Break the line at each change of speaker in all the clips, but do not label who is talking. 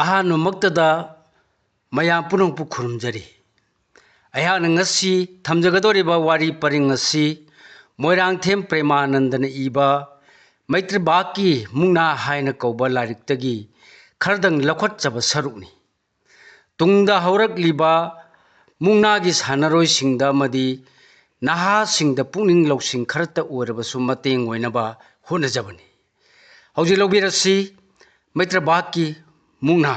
ꯑꯍꯥꯟꯕꯃꯛꯇꯗ ꯃꯌꯥꯝ ꯄꯨꯝꯅꯃꯛꯄꯨ ꯈꯨꯔꯨꯝꯖꯔꯤ꯫ ꯑꯩꯍꯥꯛꯅ ꯉꯁꯤ ꯊꯝꯖꯒꯗꯧꯔꯤꯕ ꯋꯥꯔꯤ ꯄꯔꯤꯡ ꯑꯁꯤ ꯃꯣꯏꯔꯥꯡꯊꯦꯝ ꯄ꯭ꯔꯦꯃꯥꯅꯟꯗꯅ ꯏꯕ ꯃꯩꯇ꯭ꯔꯚꯥꯛꯀꯤ ꯃꯨꯛꯅꯥ ꯍꯥꯏꯅ ꯀꯧꯕ ꯂꯥꯏꯔꯤꯛꯇꯒꯤ ꯈꯔꯗꯪ ꯂꯧꯈꯠꯆꯕ ꯁꯔꯨꯛꯅꯤ꯫ ꯇꯨꯡꯗ ꯍꯧꯔꯛꯂꯤꯕ ꯃꯨꯛꯅꯥꯒꯤ ꯁꯥꯟꯅꯔꯣꯏꯁꯤꯡꯗ ꯑꯃꯗꯤ ꯅꯍꯥꯁꯤꯡꯗ ꯄꯨꯛꯅꯤꯡ ꯂꯧꯁꯤꯡ ꯈꯔꯇ ꯑꯣꯏꯔꯕꯁꯨ ꯃꯇꯦꯡ ꯑꯣꯏꯅꯕ ꯍꯣꯠꯅꯖꯕꯅꯤ꯫ ꯍꯧꯖꯤꯛ ꯂꯧꯕꯤꯔꯁꯤ ꯃꯩꯇ꯭ꯔꯚꯥꯛꯀꯤ ꯃꯨꯛꯅꯥ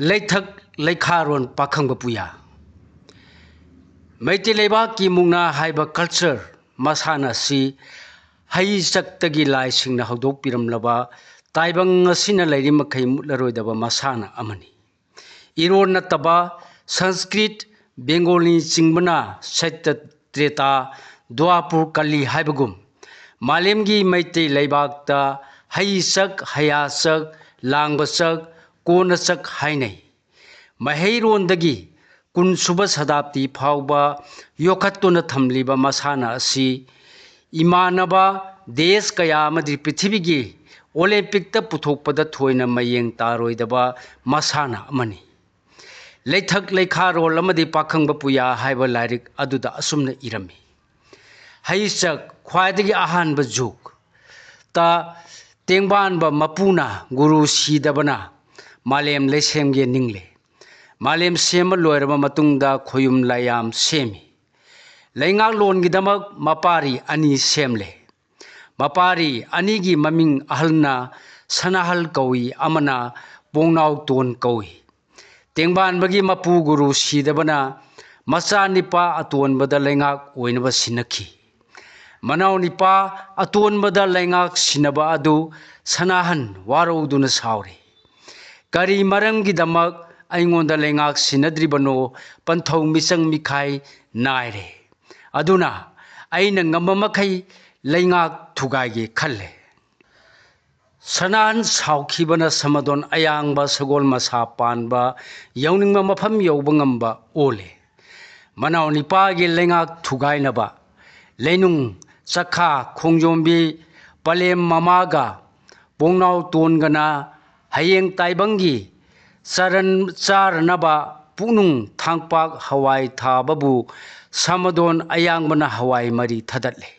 ꯂꯩꯊꯛ ꯂꯩꯈꯥꯔꯣꯜ ꯄꯥꯈꯪꯕ ꯄꯨꯌꯥ꯫ ꯃꯩꯇꯩ ꯂꯩꯕꯥꯛꯀꯤ ꯃꯨꯛꯅꯥ ꯍꯥꯏꯕ ꯀꯜꯆꯔ ꯃꯁꯥꯟꯅ ꯑꯁꯤ ꯍꯩꯆꯛꯇꯒꯤ ꯂꯥꯏꯁꯤꯡꯅ ꯍꯧꯗꯣꯛꯄꯤꯔꯝꯂꯕ ꯇꯥꯏꯕꯪ ꯑꯁꯤꯅ ꯂꯩꯔꯤꯃꯈꯩ ꯃꯨꯠꯂꯔꯣꯏꯗꯕ ꯃꯁꯥꯟꯅ ꯑꯃꯅꯤ꯫ ꯏꯔꯣꯜ ꯅꯠꯇꯕ ꯁꯪꯁꯀ꯭ꯔꯤꯠ, ꯕꯦꯡꯒꯣꯂꯤꯅꯆꯤꯡꯕꯅ ꯁꯩꯇ ꯇ꯭ꯔꯦꯇꯥ, ꯗ꯭ꯋꯥꯄꯨꯔ, ꯀꯂꯤ ꯍꯥꯏꯕꯒꯨꯝ ꯃꯥꯂꯦꯝꯒꯤ ꯃꯩꯇꯩ ꯂꯩꯕꯥꯛꯇ ꯍꯩꯆꯛ, ꯍꯌꯥꯆꯛ, ꯂꯥꯡꯕꯆꯛ, ꯀꯣꯟꯅꯆꯛ ꯍꯥꯏꯅꯩ꯫ ꯃꯩꯍꯩꯔꯣꯟꯗꯒꯤ ꯀꯨꯟꯁꯨꯕ ꯁꯇꯥꯞꯇꯤ ꯐꯥꯎꯕ ꯌꯣꯛꯈꯠꯇꯨꯅ ꯊꯝꯂꯤꯕ ꯃꯁꯥꯟꯅ ꯑꯁꯤ ꯏꯃꯥꯟꯅꯕ ꯗꯦꯁ ꯀꯌꯥ ꯑꯃꯗꯤ ꯄ꯭ꯔꯤꯊꯤꯕꯤꯒꯤ ꯑꯣꯂꯦꯝꯄꯤꯛꯇ ꯄꯨꯊꯣꯛꯄꯗ ꯊꯣꯏꯅ ꯃꯌꯦꯡ ꯇꯥꯔꯣꯏꯗꯕ ꯃꯁꯥꯟꯅ ꯑꯃꯅꯤ꯫ ꯂꯩꯊꯛ ꯂꯩꯈꯥꯔꯣꯜ ꯑꯃꯗꯤ ꯄꯥꯈꯪꯕ ꯄꯨꯌꯥ ꯍꯥꯏꯕ ꯂꯥꯏꯔꯤꯛ ꯑꯗꯨꯗ ꯑꯁꯨꯝꯅ ꯏꯔꯝꯃꯤ꯫ ꯍꯩꯆꯛ ꯈ꯭ꯋꯥꯏꯗꯒꯤ ꯑꯍꯥꯟꯕ ꯖꯨꯒꯇ ꯇꯦꯡꯕꯥꯟꯕ ꯃꯄꯨꯅ ꯒꯨꯔꯨ ꯁꯤꯗꯕꯅ ꯃꯥꯂꯦꯝ ꯂꯩꯁꯦꯝꯒꯦ ꯅꯤꯡꯂꯦ꯫ ꯃꯥꯂꯦꯝ ꯁꯦꯝꯕ ꯂꯣꯏꯔꯕ ꯃꯇꯨꯡꯗ ꯈꯣꯌꯨꯝ ꯂꯥꯏꯌꯥꯝ ꯁꯦꯝꯃꯤ꯫ ꯂꯩꯉꯥꯛꯂꯣꯟꯒꯤꯗꯃꯛ ꯃꯄꯥꯔꯤ ꯑꯅꯤ ꯁꯦꯝꯂꯦ꯫ ꯃꯄꯥꯔꯤ ꯑꯅꯤꯒꯤ ꯃꯃꯤꯡ ꯑꯍꯜꯅ ꯁꯅꯥꯍꯜ ꯀꯧꯏ, ꯑꯃꯅ ꯄꯣꯡꯅꯥꯎꯇꯣꯟ ꯀꯧꯏ꯫ ꯇꯦꯡꯕꯥꯟꯕꯒꯤ ꯃꯄꯨ ꯒꯨꯔꯨ ꯁꯤꯗꯕꯅ ꯃꯆꯥꯅꯤꯄꯥ ꯑꯇꯣꯟꯕꯗ ꯂꯩꯉꯥꯛ ꯑꯣꯏꯅꯕ ꯁꯤꯟꯅꯈꯤ꯫ ꯃꯅꯥꯎꯅꯤꯄꯥ ꯑꯇꯣꯟꯕꯗ ꯂꯩꯉꯥꯛ ꯁꯤꯟꯅꯕ ꯑꯗꯨ ꯁꯅꯥꯍꯟ ꯋꯥꯔꯧꯗꯨꯅ ꯁꯥꯎꯔꯦ꯫ ꯀꯔꯤ ꯃꯔꯝꯒꯤꯗꯃꯛ ꯑꯩꯉꯣꯟꯗ ꯂꯩꯉꯥꯛ ꯁꯤꯟꯅꯗ꯭ꯔꯤꯕꯅꯣ ꯄꯟꯊꯧ ꯃꯤꯆꯪ ꯃꯤꯈꯥꯏ ꯅꯥꯏꯔꯦ, ꯑꯗꯨꯅ ꯑꯩꯅ ꯉꯝꯕ ꯃꯈꯩ ꯂꯩꯉꯥꯛ ꯊꯨꯒꯥꯏꯒꯦ ꯈꯜꯂꯦ꯫ ꯁꯅꯥꯍꯟ ꯁꯥꯎꯈꯤꯕꯅ ꯁꯃꯗꯣꯟ ꯑꯌꯥꯡꯕ ꯁꯒꯣꯜ ꯃꯁꯥ ꯄꯥꯟꯕ ꯌꯧꯅꯤꯡꯕ ꯃꯐꯝ ꯌꯧꯕ ꯉꯝꯕ ꯑꯣꯜꯂꯦ꯫ ꯃꯅꯥꯎꯅꯤꯄꯥꯒꯤ ꯂꯩꯉꯥꯛ ꯊꯨꯒꯥꯏꯅꯕ ꯂꯩꯅꯨꯡ, ꯆꯈꯥ, ꯈꯣꯡꯖꯣꯝꯕꯤ, ꯄꯂꯦꯝ ꯃꯃꯥꯒ ꯄꯣꯡꯅꯥꯎꯇꯣꯟꯒꯅ ꯍꯌꯦꯡ ꯇꯥꯏꯕꯪꯒꯤ ꯆꯥꯔꯅꯕ ꯄꯨꯛꯅꯨꯡ ꯊꯥꯡꯄꯥꯛ ꯍꯋꯥꯏ ꯊꯥꯕꯕꯨ ꯁꯃꯗꯣꯟ ꯑꯌꯥꯡꯕꯅ ꯍꯋꯥꯏ ꯃꯔꯤ ꯊꯗꯠꯂꯦ꯫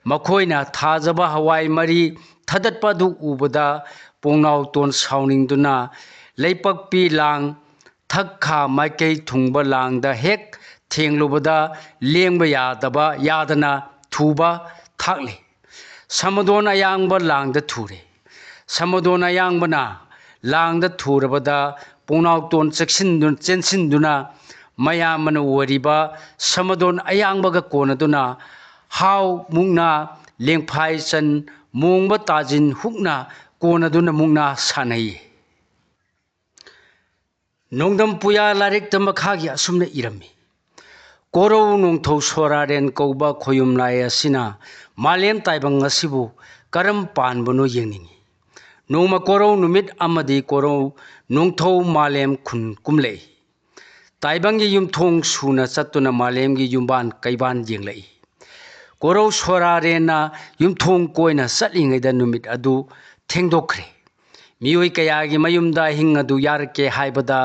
ꯃꯈꯣꯏꯅ ꯊꯥꯖꯕ ꯍꯋꯥꯏ ꯃꯔꯤ ꯊꯗꯠꯄ ꯑꯗꯨ ꯎꯕꯗ ꯄꯣꯡꯅꯥꯎꯇꯣꯟ ꯁꯥꯎꯅꯤꯡꯗꯨꯅ ꯂꯩꯄꯛꯄꯤ ꯂꯥꯡ, ꯊꯛ-ꯈꯥ ꯃꯥꯏꯀꯩ ꯊꯨꯡꯕ ꯂꯥꯡꯗ ꯍꯦꯛ ꯊꯦꯡꯂꯨꯕꯗ ꯂꯦꯡꯕ ꯌꯥꯗꯅ ꯊꯨꯕ ꯊꯥꯛꯂꯦ꯫ ꯁꯃꯗꯣꯟ ꯑꯌꯥꯡꯕ ꯂꯥꯡꯗ ꯊꯨꯔꯦ꯫ ꯁꯃꯗꯣꯟ ꯑꯌꯥꯡꯕꯅ ꯂꯥꯡꯗ ꯊꯨꯔꯕꯗ ꯄꯣꯡꯅꯥꯎꯇꯣꯟ ꯆꯦꯟꯁꯤꯟꯗꯨꯅ ꯃꯌꯥꯝꯕꯅ ꯑꯣꯏꯔꯤꯕ ꯁꯃꯗꯣꯟ ꯑꯌꯥꯡꯕꯒ ꯀꯣꯟꯅꯗꯨꯅ ꯍꯥꯎ ꯃꯨꯛꯅꯥ ꯂꯦꯡꯐꯥꯏ ꯆꯟ ꯃꯣꯡꯕ ꯇꯥꯖꯤꯟ ꯍꯨꯛꯅ ꯀꯣꯟꯅꯗꯨꯅ ꯃꯨꯛꯅꯥ ꯁꯥꯟꯅꯩ꯫ ꯅꯣꯡꯗꯝ ꯄꯨꯌꯥ ꯂꯥꯏꯔꯤꯛꯇ ꯃꯈꯥꯒꯤ ꯑꯁꯨꯝꯅ ꯏꯔꯝꯃꯤ꯫ ꯀꯣꯔꯧ ꯅꯣꯡꯊꯧ ꯁꯣꯔꯥꯔꯦꯟ ꯀꯧꯕ ꯈꯣꯌꯨꯝ ꯂꯥꯏ ꯑꯁꯤꯅ ꯃꯥꯂꯦꯝ ꯇꯥꯏꯕꯪ ꯑꯁꯤꯕꯨ ꯀꯔꯝ ꯄꯥꯟꯕꯅꯣ ꯌꯦꯡꯅꯤꯡꯏ꯫ ꯅꯣꯡꯃ ꯀꯣꯔꯧ ꯅꯨꯃꯤꯠ ꯑꯃꯗꯤ ꯀꯣꯔꯧ ꯅꯣꯡꯊꯧ ꯃꯥꯂꯦꯝ ꯈꯨꯟ ꯀꯨꯝꯂꯛꯏ꯫ ꯇꯥꯏꯕꯪꯒꯤ ꯌꯨꯝꯊꯣꯡ ꯁꯨꯅ ꯆꯠꯇꯨꯅ ꯃꯥꯂꯦꯝꯒꯤ ꯌꯨꯝꯕꯥꯟ ꯀꯩꯕꯥꯟ ꯌꯦꯡꯂꯛꯏ꯫ ꯀꯣꯔꯧ ꯁꯣꯔꯥꯔꯦꯟꯅ ꯌꯨꯝꯊꯣꯡ ꯀꯣꯏꯅ ꯆꯠꯂꯤꯉꯩꯗ ꯅꯨꯃꯤꯠ ꯑꯗꯨ ꯊꯦꯡꯗꯣꯛꯈ꯭ꯔꯦ꯫ ꯃꯤꯑꯣꯏ ꯀꯌꯥꯒꯤ ꯃꯌꯨꯝꯗ ꯑꯍꯤꯡ ꯑꯗꯨ ꯌꯥꯔꯛꯀꯦ ꯍꯥꯏꯕꯗ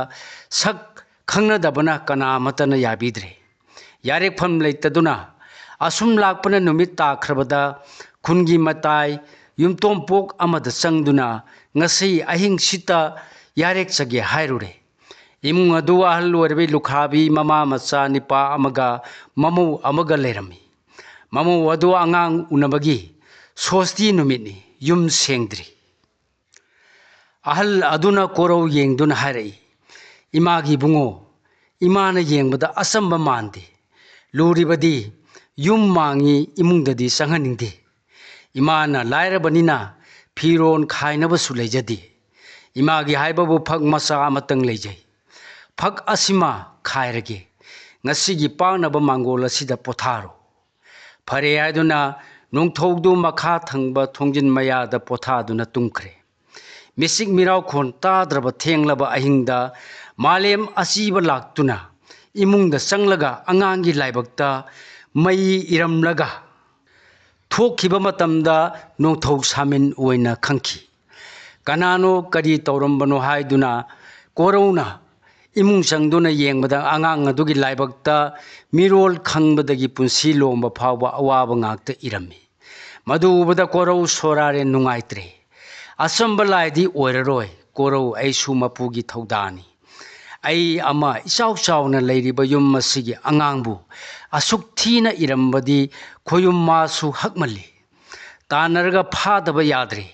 ꯁꯛ ꯈꯪꯅꯗꯕꯅ ꯀꯅꯥꯃꯠꯇꯅ ꯌꯥꯕꯤꯗ꯭ꯔꯦ꯫ ꯌꯥꯔꯦꯛꯐꯝ ꯂꯩꯇꯗꯨꯅ ꯑꯁꯨꯝ ꯂꯥꯛꯄꯅ ꯅꯨꯃꯤꯠ ꯇꯥꯈ꯭ꯔꯕꯗ ꯈꯨꯟꯒꯤ ꯃꯇꯥꯏ ꯌꯨꯝꯇꯣꯡꯄꯣꯛ ꯑꯃꯗ ꯆꯪꯗꯨꯅ ꯉꯁꯤ ꯑꯍꯤꯡꯁꯤꯇ ꯌꯥꯔꯦꯛꯆꯒꯦ ꯍꯥꯏꯔꯨꯔꯦ꯫ ꯏꯃꯨꯡ ꯑꯗꯨ ꯑꯍꯜ ꯑꯣꯏꯔꯕ ꯂꯨꯈ꯭ꯔꯥꯕꯤ ꯃꯃꯥ ꯃꯆꯥ ꯅꯤꯄꯥ ꯑꯃꯒ ꯃꯃꯧ ꯑꯃꯒ ꯂꯩꯔꯝꯃꯤ꯫ ꯃꯃꯧ ꯑꯗꯨ ꯑꯉꯥꯡ ꯎꯅꯕꯒꯤ ꯁꯣꯁꯇꯤ ꯅꯨꯃꯤꯠꯅꯤ, ꯌꯨꯝ ꯁꯦꯡꯗ꯭ꯔꯤ꯫ ꯑꯍꯜ ꯑꯗꯨꯅ ꯀꯣꯔꯧ ꯌꯦꯡꯗꯨꯅ ꯍꯥꯏꯔꯛꯏ, "ꯏꯃꯥꯒꯤ ꯏꯕꯨꯡꯉꯣ, ꯏꯃꯥꯅ ꯌꯦꯡꯕꯗ ꯑꯆꯝꯕ ꯃꯥꯟꯗꯦ꯫ ꯂꯨꯔꯤꯕꯗꯤ ꯌꯨꯝ ꯃꯥꯡꯏ, ꯏꯃꯨꯡꯗꯗꯤ ꯆꯪꯍꯟꯅꯤꯡꯗꯦ꯫ ꯏꯃꯥꯅ ꯂꯥꯏꯔꯕꯅꯤꯅ ꯐꯤꯔꯣꯟ ꯈꯥꯏꯅꯕꯁꯨ ꯂꯩꯖꯗꯦ꯫ ꯏꯃꯥꯒꯤ ꯍꯥꯏꯕꯕꯨ ꯐꯛ ꯃꯆꯥ ꯑꯃꯇꯪ ꯂꯩꯖꯩ꯫ ꯐꯛ ꯑꯁꯤꯃ ꯈꯥꯏꯔꯒꯦ, ꯉꯁꯤꯒꯤ ꯄꯥꯛꯅꯕ ꯃꯥꯡꯒꯣꯜ ꯑꯁꯤꯗ ꯄꯣꯊꯥꯔꯣ"꯫ ꯐꯔꯦ ꯍꯥꯏꯗꯨꯅ ꯅꯣꯡꯊꯧꯗꯨ ꯃꯈꯥ ꯊꯪꯕ ꯊꯣꯡꯖꯤꯟ ꯃꯌꯥꯗ ꯄꯣꯊꯥꯗꯨꯅ ꯇꯨꯝꯈ꯭ꯔꯦ꯫ ꯃꯤꯆꯤꯛ ꯃꯤꯔꯥꯎꯈꯣꯟ ꯇꯥꯗ꯭ꯔꯕ ꯊꯦꯡꯂꯕ ꯑꯍꯤꯡꯗ ꯃꯥꯂꯦꯝ ꯑꯆꯤꯕ ꯂꯥꯛꯇꯨꯅ ꯏꯃꯨꯡꯗ ꯆꯪꯂꯒ ꯑꯉꯥꯡꯒꯤ ꯂꯥꯏꯕꯛꯇ ꯃꯩ ꯏꯔꯝꯂꯒ ꯊꯣꯛꯈꯤꯕ ꯃꯇꯝꯗ ꯅꯣꯡꯊꯧ ꯁꯥꯃꯤꯟ ꯑꯣꯏꯅ ꯈꯪꯈꯤ꯫ ꯀꯅꯥꯅꯣ ꯀꯔꯤ ꯇꯧꯔꯝꯕꯅꯣ ꯍꯥꯏꯗꯨꯅ ꯀꯣꯔꯧꯅ ꯏꯃꯨꯡ ꯆꯪꯗꯨꯅ ꯌꯦꯡꯕꯗ ꯑꯉꯥꯡ ꯑꯗꯨꯒꯤ ꯂꯥꯏꯕꯛꯇ ꯃꯤꯔꯣꯜ ꯈꯪꯕꯗꯒꯤ ꯄꯨꯟꯁꯤ ꯂꯣꯝꯕ ꯐꯥꯎꯕ ꯑꯋꯥꯕ ꯉꯥꯛꯇ ꯏꯔꯝꯃꯤ꯫ ꯃꯗꯨ ꯎꯕꯗ ꯀꯣꯔꯧ ꯁꯣꯔꯥꯔꯦꯟ ꯅꯨꯡꯉꯥꯏꯇ꯭ꯔꯦ꯫ ꯑꯆꯝꯕ ꯂꯥꯏꯗꯤ ꯑꯣꯏꯔꯔꯣꯏ, ꯀꯣꯔꯧ ꯑꯩꯁꯨ ꯃꯄꯨꯒꯤ ꯊꯧꯗꯥꯅꯤ꯫ ꯑꯩ ꯑꯃ ꯏꯆꯥꯎ ꯆꯥꯎꯅ ꯂꯩꯔꯤꯕ ꯌꯨꯝ ꯑꯁꯤꯒꯤ ꯑꯉꯥꯡꯕꯨ ꯑꯁꯨꯛ ꯊꯤꯅ ꯏꯔꯝꯕꯗꯤ ꯈꯣꯌꯨꯝ ꯃꯥꯁꯨ ꯍꯛꯃꯜꯂꯤ꯫ ꯇꯥꯟꯅꯔꯒ ꯐꯥꯗꯕ ꯌꯥꯗ꯭ꯔꯦ꯫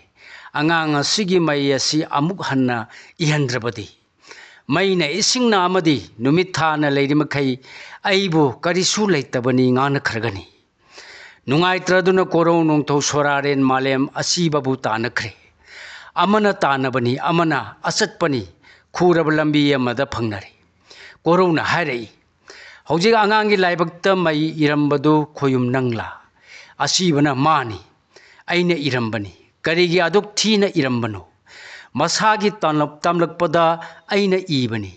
ꯑꯉꯥꯡ ꯑꯁꯤꯒꯤ ꯃꯩ ꯑꯁꯤ ꯑꯃꯨꯛ ꯍꯟꯅ ꯏꯍꯟꯗ꯭ꯔꯕꯗꯤ ꯃꯩꯅ ꯏꯁꯤꯡꯅ ꯑꯃꯗꯤ ꯅꯨꯃꯤꯠ ꯊꯥꯅ ꯂꯩꯔꯤꯃꯈꯩ ꯑꯩꯕꯨ ꯀꯔꯤꯁꯨ ꯂꯩꯇꯕꯅꯤ ꯉꯥꯡꯅꯈ꯭ꯔꯒꯅꯤ꯫ ꯅꯨꯡꯉꯥꯏꯇ꯭ꯔꯗꯨꯅ ꯀꯣꯔꯧ ꯅꯣꯡꯊꯧ ꯁꯣꯔꯥꯔꯦꯟ ꯃꯥꯂꯦꯝ ꯑꯁꯤꯕꯕꯨ ꯇꯥꯟꯅꯈ꯭ꯔꯦ꯫ ꯑꯃꯅ ꯇꯥꯟꯅꯕꯅꯤ, ꯑꯃꯅ ꯑꯆꯠꯄꯅꯤ ꯈꯨꯔꯕ ꯂꯝꯕꯤ ꯑꯃꯗ ꯐꯪꯅꯔꯦ꯫ ꯀꯣꯔꯧꯅ ꯍꯥꯏꯔꯛꯏ, ꯍꯧꯖꯤꯛ ꯑꯉꯥꯡꯒꯤ ꯂꯥꯏꯕꯛꯇ ꯃꯩ ꯏꯔꯝꯕꯗꯨ ꯈꯣꯌꯨꯝ ꯅꯪꯂꯥ? ꯑꯁꯤꯕꯅ ꯃꯥꯅꯤ, ꯑꯩꯅ ꯏꯔꯝꯕꯅꯤ꯫ ꯀꯔꯤꯒꯤ ꯑꯗꯨꯛ ꯊꯤꯅ ꯏꯔꯝꯕꯅꯣ? ꯃꯁꯥꯒꯤ ꯇꯝꯂꯛꯄꯗ ꯑꯩꯅ ꯏꯕꯅꯤ꯫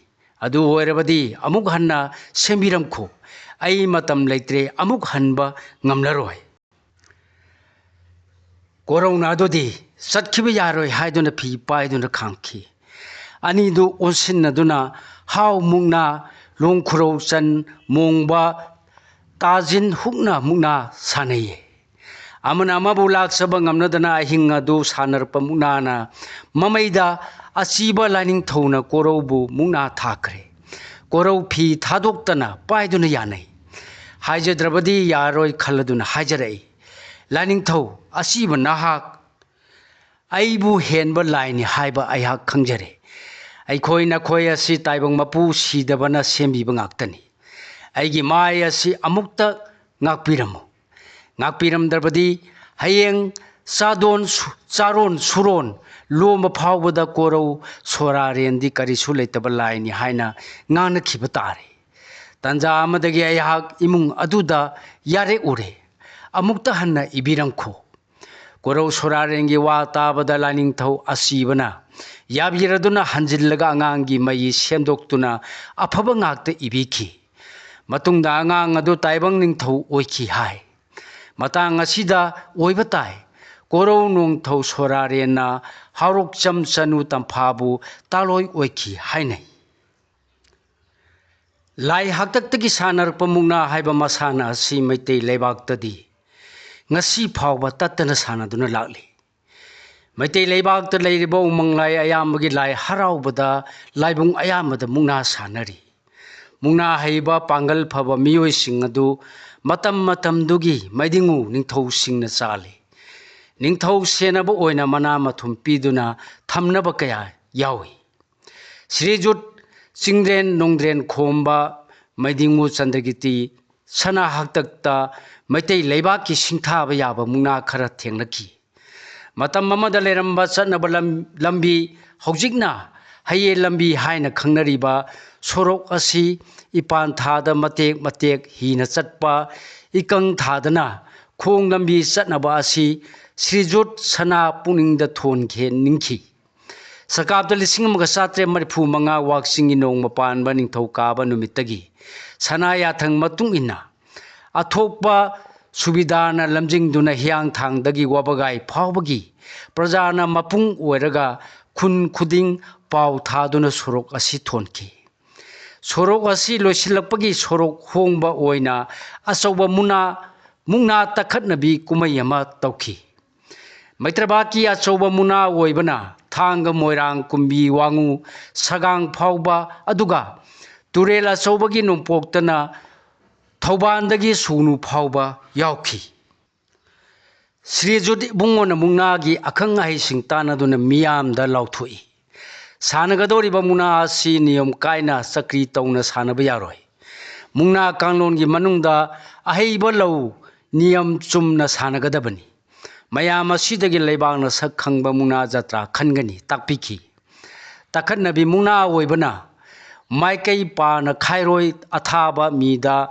ꯑꯗꯨ ꯑꯣꯏꯔꯕꯗꯤ ꯑꯃꯨꯛ ꯍꯟꯅ ꯁꯦꯝꯕꯤꯔꯝꯈꯣ꯫ ꯑꯩ ꯃꯇꯝ ꯂꯩꯇ꯭ꯔꯦ, ꯑꯃꯨꯛ ꯍꯟꯕ ꯉꯝꯂꯔꯣꯏ꯫ ꯀꯣꯔꯧꯅ ꯑꯗꯨꯗꯤ ꯆꯠꯈꯤꯕ ꯌꯥꯔꯣꯏ ꯍꯥꯏꯗꯨꯅ ꯐꯤ ꯄꯥꯏꯗꯨꯅ ꯈꯥꯝꯈꯤ꯫ ꯑꯅꯤꯗꯨ ꯑꯣꯟꯁꯤꯟꯅꯗꯨꯅ ꯍꯥꯎ ꯃꯨꯛꯅꯥ, ꯂꯣꯡꯈꯨꯔꯧ ꯆꯟ, ꯃꯣꯡꯕ, ꯇꯥꯖꯤꯟ ꯍꯨꯛꯅ ꯃꯨꯛꯅꯥ ꯁꯥꯟꯅꯩꯌꯦ꯫ ꯑꯃꯅ ꯑꯃꯕꯨ ꯂꯥꯛꯆꯕ ꯉꯝꯅꯗꯅ ꯑꯍꯤꯡ ꯑꯗꯨ ꯁꯥꯟꯅꯔꯛꯄ ꯃꯨꯛꯅꯥꯅ ꯃꯃꯩꯗ ꯑꯆꯤꯕ ꯂꯥꯏꯅꯤꯡꯊꯧꯅ ꯀꯣꯔꯧꯕꯨ ꯃꯨꯛꯅꯥ ꯊꯥꯈ꯭ꯔꯦ꯫ ꯀꯣꯔꯧ ꯐꯤ ꯊꯥꯗꯣꯛꯇꯅ ꯄꯥꯏꯗꯨꯅ ꯌꯥꯅꯩ꯫ ꯍꯥꯏꯖꯗ꯭ꯔꯕꯗꯤ ꯌꯥꯔꯣꯏ ꯈꯜꯂꯗꯨꯅ ꯍꯥꯏꯖꯔꯛꯏ, ꯂꯥꯏꯅꯤꯡꯊꯧ, ꯑꯁꯤꯕ ꯅꯍꯥꯛ ꯑꯩꯕꯨ ꯍꯦꯟꯕ ꯂꯥꯏꯅꯤ ꯍꯥꯏꯕ ꯑꯩꯍꯥꯛ ꯈꯪꯖꯔꯦ꯫ ꯑꯩꯈꯣꯏ ꯅꯈꯣꯏ ꯑꯁꯤ ꯇꯥꯏꯕꯪ ꯃꯄꯨ ꯁꯤꯗꯕꯅ ꯁꯦꯝꯕꯤꯕ ꯉꯥꯛꯇꯅꯤ꯫ ꯑꯩꯒꯤ ꯃꯥꯏ ꯑꯁꯤ ꯑꯃꯨꯛꯇ ꯉꯥꯛꯄꯤꯔꯝꯃꯨ꯫ ꯉꯥꯛꯄꯤꯔꯝꯗ꯭ꯔꯕꯗꯤ ꯍꯌꯦꯡ ꯆꯥꯔꯣꯟ ꯁꯨꯔꯣꯟ ꯂꯣꯝꯕ ꯐꯥꯎꯕꯗ ꯀꯣꯔꯧ ꯁꯣꯔꯥꯔꯦꯟꯗꯤ ꯀꯔꯤꯁꯨ ꯂꯩꯇꯕ ꯂꯥꯏꯅꯤ ꯍꯥꯏꯅ ꯉꯥꯡꯅꯈꯤꯕ ꯇꯥꯔꯦ꯫ ꯇꯥꯟꯖꯥ ꯑꯃꯗꯒꯤ ꯑꯩꯍꯥꯛ ꯏꯃꯨꯡ ꯑꯗꯨꯗ ꯌꯥꯔꯦꯛꯎꯔꯦ꯫ ꯑꯃꯨꯛꯇ ꯍꯟꯅ ꯏꯕꯤꯔꯝꯈꯣ꯫ ꯀꯣꯔꯧ ꯁꯣꯔꯥꯔꯦꯟꯒꯤ ꯋꯥ ꯇꯥꯕꯗ ꯂꯥꯏꯅꯤꯡꯊꯧ ꯑꯁꯤꯕꯅ ꯌꯥꯕꯤꯔꯗꯨꯅ ꯍꯟꯖꯤꯜꯂꯒ ꯑꯉꯥꯡꯒꯤ ꯃꯩ ꯁꯦꯝꯗꯣꯛꯇꯨꯅ ꯑꯐꯕ ꯉꯥꯛꯇ ꯏꯕꯤꯈꯤ꯫ ꯃꯇꯨꯡꯗ ꯑꯉꯥꯡ ꯑꯗꯨ ꯇꯥꯏꯕꯪ ꯅꯤꯡꯊꯧ ꯑꯣꯏꯈꯤ ꯍꯥꯏ꯫ ꯃꯇꯥꯡ ꯑꯁꯤꯗ ꯑꯣꯏꯕ ꯇꯥꯏ ꯀꯣꯔꯧ ꯅꯣꯡꯊꯧ ꯁꯣꯔꯥꯔꯦꯟꯅ ꯍꯥꯎꯔꯣꯛꯆꯝ ꯆꯅꯨ ꯇꯝꯐꯥꯕꯨ ꯇꯥꯂꯣꯏ ꯑꯣꯏꯈꯤ ꯍꯥꯏꯅꯩ꯫ ꯂꯥꯏ ꯍꯥꯛꯇꯛꯇꯒꯤ ꯁꯥꯟꯅꯔꯛꯄ ꯃꯨꯛꯅꯥ ꯍꯥꯏꯕ ꯃꯁꯥꯟꯅ ꯑꯁꯤ ꯃꯩꯇꯩ ꯂꯩꯕꯥꯛꯇꯗꯤ ꯉꯁꯤ ꯐꯥꯎꯕ ꯇꯠꯇꯅ ꯁꯥꯟꯅꯗꯨꯅ ꯂꯥꯛꯂꯤ꯫ ꯃꯩꯇꯩ ꯂꯩꯕꯥꯛꯇ ꯂꯩꯔꯤꯕ ꯎꯃꯪ ꯂꯥꯏ ꯑꯌꯥꯝꯕꯒꯤ ꯂꯥꯏ ꯍꯔꯥꯎꯕꯗ ꯂꯥꯏꯕꯨꯡ ꯑꯌꯥꯝꯕꯗ ꯃꯨꯛꯅꯥ ꯁꯥꯟꯅꯔꯤ꯫ ꯃꯨꯛꯅꯥ ꯍꯩꯕ ꯄꯥꯡꯒꯜ ꯐꯕ ꯃꯤꯑꯣꯏꯁꯤꯡ ꯑꯗꯨ ꯃꯇꯝ ꯃꯇꯝꯗꯨꯒꯤ ꯃꯩꯗꯤꯡꯉꯨ ꯅꯤꯡꯊꯧꯁꯤꯡꯅ ꯆꯥꯜꯂꯤ꯫ ꯅꯤꯡꯊꯧ ꯁꯦꯟꯅꯕ ꯑꯣꯏꯅ ꯃꯅꯥ ꯃꯊꯨꯝ ꯄꯤꯗꯨꯅ ꯊꯝꯅꯕ ꯀꯌꯥ ꯌꯥꯎꯏ꯫ ꯁ꯭ꯔꯤꯖꯨꯠ, ꯆꯤꯡꯗ꯭ꯔꯦꯟ ꯅꯣꯡꯗ꯭ꯔꯦꯟ ꯈꯣꯝꯕ, ꯃꯩꯗꯤꯡꯉꯨ ꯆꯟꯗ꯭ꯔꯒꯤꯇꯤ, ꯁꯅꯥ ꯍꯥꯛꯇꯛꯇ ꯃꯩꯇꯩ ꯂꯩꯕꯥꯛꯀꯤ ꯁꯤꯡꯊꯥꯕ ꯌꯥꯕ ꯃꯨꯛꯅꯥ ꯈꯔ ꯊꯦꯡꯅꯈꯤ꯫ ꯃꯇꯝ ꯑꯃꯗ ꯂꯩꯔꯝꯕ ꯆꯠꯅꯕ ꯂꯝꯕꯤ ꯍꯧꯖꯤꯛꯅ ꯍꯩꯌꯦꯜ ꯂꯝꯕꯤ ꯍꯥꯏꯅ ꯈꯪꯅꯔꯤꯕ ꯁꯣꯔꯣꯛ ꯑꯁꯤ ꯏꯄꯥꯟ ꯊꯥꯗ ꯃꯇꯦꯛ ꯃꯇꯦꯛ ꯍꯤꯅ ꯆꯠꯄ, ꯏꯀꯪ ꯊꯥꯗꯅ ꯈꯣꯡ ꯂꯝꯕꯤ ꯆꯠꯅꯕ ꯑꯁꯤ ꯁ꯭ꯔꯤꯖꯨꯠ ꯁꯅꯥ ꯄꯨꯛꯅꯤꯡꯗ ꯊꯣꯟꯅꯤꯡꯈꯤ꯫ ꯁꯀꯥꯞꯇ 1335 ꯋꯥꯛꯆꯤꯡꯒꯤ ꯅꯣꯡꯃ ꯄꯥꯟꯕ ꯅꯤꯡꯊꯧꯀꯥꯕ ꯅꯨꯃꯤꯠꯇꯒꯤ ꯁꯅꯥ ꯌꯥꯊꯪ ꯃꯇꯨꯡ ꯏꯟꯅ ꯑꯊꯣꯛꯄ ꯁꯨꯕꯤꯗꯥꯔꯅ ꯂꯝꯖꯤꯡꯗꯨꯅ ꯍꯤꯌꯥꯡꯊꯥꯡꯗꯒꯤ ꯋꯥꯕꯒꯥꯏ ꯐꯥꯎꯕꯒꯤ ꯄ꯭ꯔꯖꯥꯅ ꯃꯄꯨꯡ ꯑꯣꯏꯔꯒ ꯈꯨꯟ ꯈꯨꯗꯤꯡ ꯄꯥꯎ ꯊꯥꯗꯨꯅ ꯁꯣꯔꯣꯛ ꯑꯁꯤ ꯊꯣꯟꯈꯤ꯫ ꯁꯣꯔꯣꯛ ꯑꯁꯤ ꯂꯣꯏꯁꯤꯜꯂꯛꯄꯒꯤ ꯁꯣꯔꯣꯛ ꯍꯣꯡꯕ ꯑꯣꯏꯅ ꯑꯆꯧꯕ ꯃꯨꯛꯅꯥ ꯇꯛꯈꯠꯅꯕꯤ ꯀꯨꯝꯃꯩ ꯑꯃ ꯇꯧꯈꯤ꯫ ꯃꯩꯇ꯭ꯔꯚꯥꯠꯀꯤ ꯑꯆꯧꯕ ꯃꯨꯛꯅꯥ ꯑꯣꯏꯕꯅ ꯊꯥꯡꯒ, ꯃꯣꯏꯔꯥꯡ, ꯀꯨꯝꯕꯤ, ꯋꯥꯡꯉꯨ, ꯁꯒꯥꯡ ꯐꯥꯎꯕ, ꯑꯗꯨꯒ ꯇꯨꯔꯦꯜ ꯑꯆꯧꯕꯒꯤ ꯅꯣꯡꯄꯣꯛꯇꯅ ꯊꯧꯕꯥꯜꯗꯒꯤ ꯁꯨꯒꯅꯨ ꯐꯥꯎꯕ ꯌꯥꯎꯈꯤ꯫ ꯁ꯭ꯔꯤꯖꯨꯠ ꯏꯕꯨꯡꯉꯣꯅ ꯃꯨꯛꯅꯥꯒꯤ ꯑꯈꯪ ꯑꯍꯩꯁꯤꯡ ꯇꯥꯟꯅꯗꯨꯅ ꯃꯤꯌꯥꯝꯗ ꯂꯥꯎꯊꯣꯛꯏ, ꯁꯥꯟꯅꯒꯗꯧꯔꯤꯕ ꯃꯨꯛꯅꯥ ꯑꯁꯤ ꯅꯤꯌꯣꯝ ꯀꯥꯏꯅ ꯆꯀ꯭ꯔꯤ ꯇꯧꯅ ꯁꯥꯟꯅꯕ ꯌꯥꯔꯣꯏ꯫ ꯃꯨꯛꯅꯥ ꯀꯥꯡꯂꯣꯟꯒꯤ ꯃꯅꯨꯡꯗ ꯑꯍꯩꯕ ꯂꯧ ꯅꯤꯌꯝ ꯆꯨꯝꯅ ꯁꯥꯟꯅꯒꯗꯕꯅꯤ꯫ ꯃꯌꯥꯝ ꯑꯁꯤꯗꯒꯤ ꯂꯩꯕꯥꯛꯅ ꯁꯛ ꯈꯪꯕ ꯃꯨꯛꯅꯥ ꯖꯇ꯭ꯔꯥ ꯈꯟꯒꯅꯤ ꯇꯥꯛꯄꯤꯈꯤ꯫ ꯇꯛꯈꯠꯅꯕꯤ ꯃꯨꯛꯅꯥ ꯑꯣꯏꯕꯅ ꯃꯥꯏꯀꯩ ꯄꯥꯅ ꯈꯥꯏꯔꯣꯏ ꯑꯊꯥꯕ ꯃꯤꯗ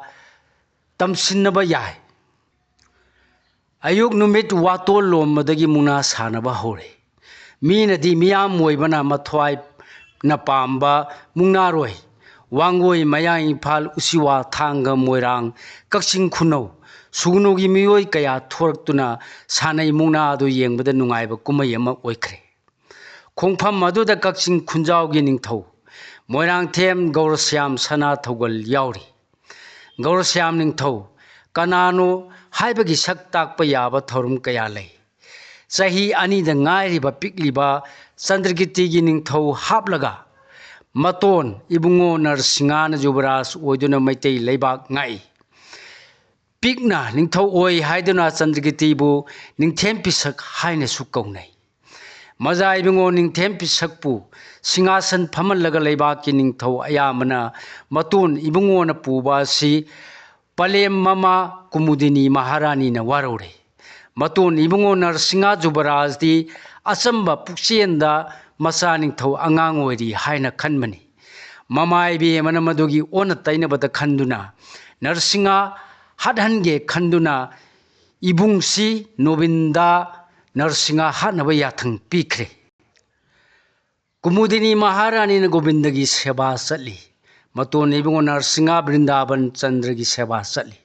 ꯇꯝꯁꯤꯟꯅꯕ ꯌꯥꯏ꯫ ꯑꯌꯨꯛ ꯅꯨꯃꯤꯠ ꯋꯥꯇꯣꯜ ꯂꯣꯝꯕꯗꯒꯤ ꯃꯨꯛꯅꯥ ꯁꯥꯟꯅꯕ ꯍꯧꯔꯦ꯫ ꯃꯤꯅꯗꯤ ꯃꯤꯌꯥꯝ ꯑꯣꯏꯕꯅ ꯃꯊ꯭ꯋꯥꯏꯅ ꯄꯥꯝꯕ ꯃꯨꯛꯅꯥꯔꯣꯏ ꯋꯥꯡꯒꯣꯏ, ꯃꯌꯥꯡ ꯏꯝꯐꯥꯜ, ꯎꯆꯤꯋꯥ, ꯊꯥꯡꯒ, ꯃꯣꯏꯔꯥꯡ, ꯀꯛꯆꯤꯡ ꯈꯨꯅꯧ, ꯁꯨꯒꯅꯨꯒꯤ ꯃꯤꯑꯣꯏ ꯀꯌꯥ ꯊꯣꯔꯛꯇꯨꯅ ꯁꯥꯟꯅꯩ ꯃꯨꯛꯅꯥ ꯑꯗꯨ ꯌꯦꯡꯕꯗ ꯅꯨꯡꯉꯥꯏꯕ ꯀꯨꯝꯃꯩ ꯑꯃ ꯑꯣꯏꯈ꯭ꯔꯦ꯫ ꯈꯣꯡꯐꯝ ꯑꯗꯨꯗ ꯀꯛꯆꯤꯡ ꯈꯨꯟꯖꯥꯎꯒꯤ ꯅꯤꯡꯊꯧ ꯃꯣꯏꯔꯥꯡꯊꯦꯝ ꯒꯧꯔꯁ꯭ꯌꯥꯝ ꯁꯅꯥꯊꯧꯒꯜ ꯌꯥꯎꯔꯤ꯫ ꯒꯧꯔꯁ꯭ꯌꯥꯝ ꯅꯤꯡꯊꯧ ꯀꯅꯥꯅꯣ ꯍꯥꯏꯕꯒꯤ ꯁꯛ ꯇꯥꯛꯄ ꯌꯥꯕ ꯊꯧꯔꯝ ꯀꯌꯥ ꯂꯩ꯫ ꯆꯍꯤ 2ꯗ ꯉꯥꯏꯔꯤꯕ ꯄꯤꯛꯂꯤꯕ ꯆꯟꯗ꯭ꯔꯀꯤꯇꯤꯒꯤ ꯅꯤꯡꯊꯧ ꯍꯥꯞꯂꯒ ꯃꯇꯣꯟ ꯏꯕꯨꯡꯉꯣ ꯅꯔꯁꯤꯡꯍꯅ ꯌꯨꯕꯔꯥꯖ ꯑꯣꯏꯗꯨꯅ ꯃꯩꯇꯩ ꯂꯩꯕꯥꯛ ꯉꯥꯛꯏ꯫ ꯄꯤꯛꯅ ꯅꯤꯡꯊꯧ ꯑꯣꯏ ꯍꯥꯏꯗꯨꯅ ꯆꯟꯗ꯭ꯔꯀꯤꯇꯤꯕꯨ ꯅꯤꯡꯊꯦꯝ ꯄꯤꯁꯛ ꯍꯥꯏꯅꯁꯨ ꯀꯧꯅꯩ꯫ ꯃꯖꯥ ꯏꯕꯨꯡꯉꯣ ꯅꯤꯡꯊꯦꯝ ꯄꯤꯁꯛꯄꯨ ꯁꯤꯡꯍꯥꯁꯟ ꯐꯝꯍꯜꯂꯒ ꯂꯩꯕꯥꯛꯀꯤ ꯅꯤꯡꯊꯧ ꯑꯌꯥꯝꯕꯅ ꯃꯇꯣꯟ ꯏꯕꯨꯡꯉꯣꯅ ꯄꯨꯕ ꯑꯁꯤ ꯄꯂꯦꯝ ꯃꯃꯥ ꯀꯨꯃꯨꯗꯤꯅꯤ ꯃꯍꯥꯔꯥꯅꯤꯅ ꯋꯥꯔꯧꯔꯦ꯫ ꯃꯇꯣꯟ ꯏꯕꯨꯡꯉꯣ ꯅꯔꯁꯤꯡꯍ ꯌꯨꯕꯔꯥꯖꯗꯤ ꯑꯆꯝꯕ ꯄꯨꯛꯆꯦꯟꯗ ꯃꯆꯥ ꯅꯤꯡꯊꯧ ꯑꯉꯥꯡ ꯑꯣꯏꯔꯤ ꯍꯥꯏꯅ ꯈꯟꯕꯅꯤ꯫ ꯃꯃꯥ ꯏꯕꯦꯝꯃꯅ ꯃꯗꯨꯒꯤ ꯑꯣꯟꯅ ꯇꯩꯅꯕꯗ ꯈꯟꯗꯨꯅ ꯅꯔꯁꯤꯡꯍ ꯍꯥꯠꯍꯟꯒꯦ ꯈꯟꯗꯨꯅ ꯏꯕꯨꯡꯁꯤ ꯅꯣꯕꯤꯟꯗ ꯅꯔꯁꯤꯡꯍ ꯍꯥꯠꯅꯕ ꯌꯥꯊꯪ ꯄꯤꯈ꯭ꯔꯦ꯫ ꯀꯨꯃꯨꯗꯤꯅꯤ ꯃꯍꯥꯔꯥꯅꯤꯅ ꯒꯣꯕꯤꯟꯗꯒꯤ ꯁꯦꯕꯥ ꯆꯠꯂꯤ꯫ ꯃꯇꯣꯟ ꯏꯕꯨꯡꯉꯣ ꯅꯔꯁꯤꯡꯍ ꯕ꯭ꯔꯤꯟꯗꯥꯕꯟ ꯆꯟꯗ꯭ꯔꯒꯤ ꯁꯦꯕꯥ ꯆꯠꯂꯤ꯫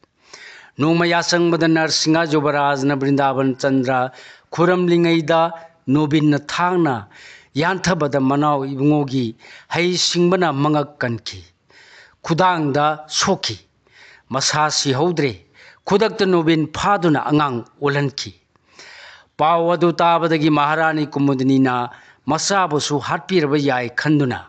ꯅꯣꯡꯃ ꯌꯥꯆꯪꯕꯗ ꯅꯔꯁꯤꯡꯍ ꯌꯨꯕꯔꯥꯖꯅ ꯕ꯭ꯔꯤꯟꯗꯥꯕꯟ ꯆꯟꯗ꯭ꯔ ꯈꯨꯔꯝꯂꯤꯉꯩꯗ ꯅꯣꯕꯤꯟꯅ ꯊꯥꯡꯅ ꯌꯥꯟꯊꯕꯗ ꯃꯅꯥꯎ ꯏꯕꯨꯡꯉꯣꯒꯤ ꯍꯩꯁꯤꯡꯕꯅ ꯃꯉꯛ ꯀꯟꯈꯤ꯫ ꯈꯨꯗꯥꯡꯗ ꯁꯣꯛꯈꯤ꯫ ꯃꯁꯥ ꯁꯤꯍꯧꯗ꯭ꯔꯦ꯫ ꯈꯨꯗꯛꯇ ꯅꯣꯕꯤꯟ ꯐꯥꯗꯨꯅ ꯑꯉꯥꯡ ꯑꯣꯜꯍꯟꯈꯤ꯫ ꯄꯥꯎ ꯑꯗꯨ ꯇꯥꯕꯗꯒꯤ ꯃꯍꯥꯔꯥꯅꯤ ꯀꯨꯃꯨꯗꯤꯅꯤꯅ ꯃꯆꯥꯕꯨꯁꯨ ꯍꯥꯠꯄꯤꯔꯕ ꯌꯥꯏ ꯈꯟꯗꯨꯅ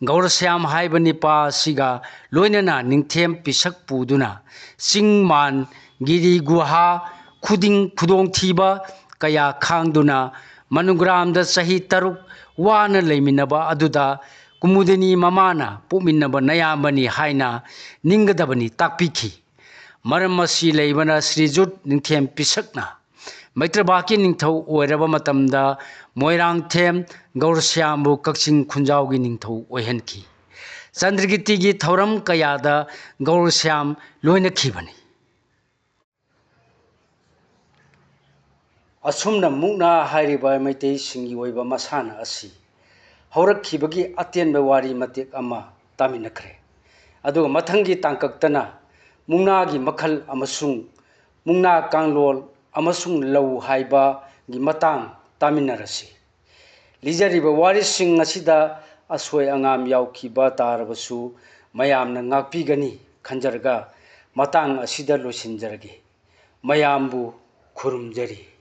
ꯒꯧꯔꯁ꯭ꯌꯥꯝ ꯍꯥꯏꯕ ꯅꯤꯄꯥ ꯑꯁꯤꯒ ꯂꯣꯏꯅꯅ ꯅꯤꯡꯊꯦꯝ ꯄꯤꯁꯛ ꯄꯨꯗꯨꯅ ꯆꯤꯡ ꯃꯥꯟ ꯒꯤꯔꯤ ꯒꯨꯍꯥ ꯈꯨꯗꯣꯡꯊꯤꯕ ꯀꯌꯥ ꯈꯥꯡꯗꯨꯅ ꯃꯅꯨꯒ꯭ꯔꯥꯝꯗ ꯆꯍꯤ 3 ꯋꯥꯅ ꯂꯩꯃꯤꯟꯅꯕ ꯑꯗꯨꯗ ꯀꯨꯃꯨꯗꯤꯅꯤ ꯃꯃꯥꯅ ꯄꯣꯛꯃꯤꯟꯅꯕ ꯅꯌꯥꯝꯕꯅꯤ ꯍꯥꯏꯅ ꯅꯤꯡꯒꯗꯕꯅꯤ ꯇꯥꯛꯄꯤꯈꯤ꯫ ꯃꯔꯝ ꯑꯁꯤ ꯂꯩꯕꯅ ꯁ꯭ꯔꯤꯖꯨꯠ ꯅꯤꯡꯊꯦꯝ ꯄꯤꯁꯛꯅ ꯃꯩꯇ꯭ꯔꯚꯥꯛꯀꯤ ꯅꯤꯡꯊꯧ ꯑꯣꯏꯔꯕ ꯃꯇꯝꯗ ꯃꯣꯏꯔꯥꯡꯊꯦꯝ ꯒꯧꯔꯁ꯭ꯌꯥꯝꯕꯨ ꯀꯛꯆꯤꯡ ꯈꯨꯟꯖꯥꯎꯒꯤ ꯅꯤꯡꯊꯧ ꯑꯣꯏꯍꯟꯈꯤ꯫ ꯆꯟꯗ꯭ꯔꯀꯤꯇꯤꯒꯤ ꯊꯧꯔꯝ ꯀꯌꯥꯗ ꯒꯧꯔꯁ꯭ꯌꯥꯝ ꯂꯣꯏꯅꯈꯤꯕꯅꯤ꯫ ꯑꯁꯨꯝꯅ ꯃꯨꯛꯅꯥ ꯍꯥꯏꯔꯤꯕ ꯃꯩꯇꯩꯁꯤꯡꯒꯤ ꯑꯣꯏꯕ ꯃꯁꯥꯟꯅ ꯑꯁꯤ ꯍꯧꯔꯛꯈꯤꯕꯒꯤ ꯑꯇꯦꯟꯕ ꯋꯥꯔꯤ ꯃꯇꯦꯛ ꯑꯃ ꯇꯥꯃꯤꯟꯅꯈ꯭ꯔꯦ꯫ ꯑꯗꯨꯒ ꯃꯊꯪꯒꯤ ꯇꯥꯡꯀꯛꯇꯅ ꯃꯨꯛꯅꯥꯒꯤ ꯃꯈꯜ ꯑꯃꯁꯨꯡ ꯃꯨꯛꯅꯥ ꯀꯥꯡꯂꯣꯟ ꯑꯃꯁꯨꯡ ꯂꯧ ꯍꯥꯏꯕꯒꯤ ꯃꯇꯥꯡ ꯇꯥꯃꯤꯟꯅꯔꯁꯤ꯫ ꯂꯤꯖꯔꯤꯕ ꯋꯥꯔꯤꯁꯤꯡ ꯑꯁꯤꯗ ꯑꯁꯣꯏ ꯑꯉꯥꯝ ꯌꯥꯎꯈꯤꯕ ꯇꯥꯔꯕꯁꯨ ꯃꯌꯥꯝꯅ ꯉꯥꯛꯄꯤꯒꯅꯤ ꯈꯟꯖꯔꯒ ꯃꯇꯥꯡ ꯑꯁꯤꯗ ꯂꯣꯏꯁꯤꯟꯖꯔꯒꯦ꯫ ꯃꯌꯥꯝꯕꯨ ꯈꯨꯔꯨꯝꯖꯔꯤ꯫